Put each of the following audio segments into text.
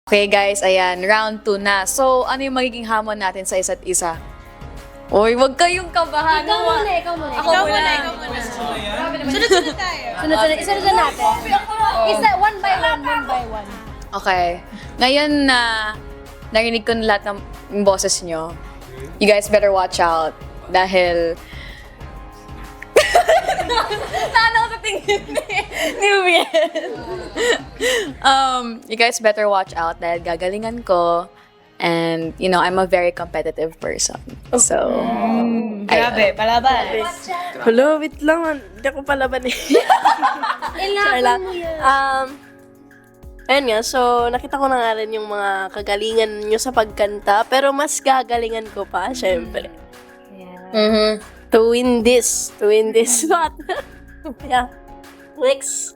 Okay guys, ayan, round 2 na. So, ano yung magiging hamon natin sa isa't isa? Uy, wag kayong kabahan. Ikaw muna. Ikaw muna. Sunod-sunod tayo. Sunod-sunod. Isunod natin. Isa, one by one. Okay. Ngayon na narinig ko na lahat ng boses nyo, you guys better watch out. Dahil... Tanaw sa tingin ni Bien. You guys better watch out dahil gagalingan ko. And, you know, I'm a very competitive person. So, Grabe, palaban. Hello, wait lang. Hindi ako palaban eh. Ilaban mo yan. Ayun nga, so nakita ko na nga rin yung mga kagalingan nyo sa pagkanta, pero mas gagalingan ko pa, syempre. To win this. What? Yeah. Next.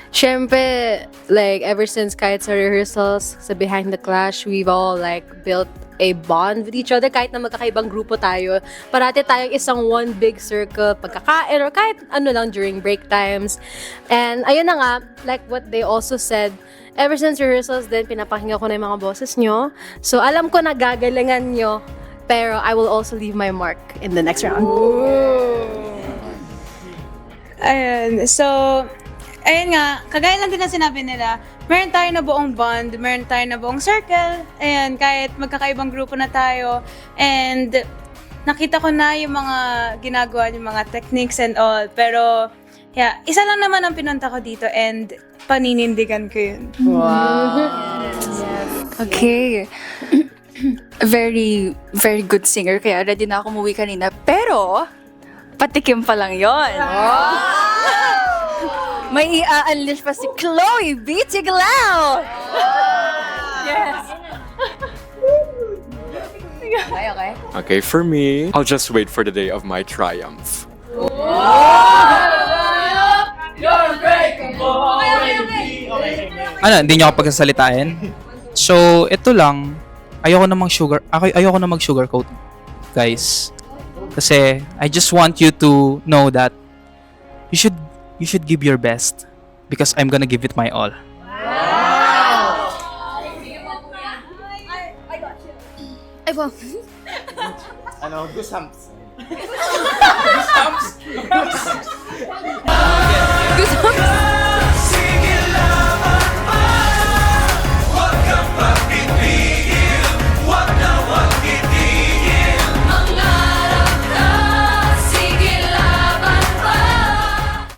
Siyempre, like, ever since kahit sa rehearsals, sa Behind the Clash, we've all, like, built a bond with each other. Kahit na magkakaibang grupo tayo, parati tayong isang one big circle, pagkakain, or kahit ano lang during break times. And, ayun na nga, like what they also said, ever since rehearsals din, pinapakinggan ko na yung mga boses nyo. So, alam ko na gagalingan nyo, pero I will also leave my mark in the next round. Ayun, so, ayun nga, kagaya lang din na sinabi nila, meron tayo na buong bond, meron tayo na buong circle, ayan, kahit magkakaibang grupo na tayo, and nakita ko na yung mga ginagawa, yung mga techniques and all, pero, yeah, isa lang naman ang pinunta ko dito, and paninindigan ko yun. Okay. Very, very good singer. Kaya ready na ako umuwi kanina. Pero, patikim pa lang yon. May i-unleash pa si Chloe B. Tiglao! Yes. okay. Okay, for me, I'll just wait for the day of my triumph. Ano, hindi niyo ako pagkasalitain? So, ito lang, ayoko na mag-sugarcoat, guys. Kasi, I just want you to know that you should give your best because I'm gonna give it my all. Ay, wow. Ano, goosebumps. Goosebumps.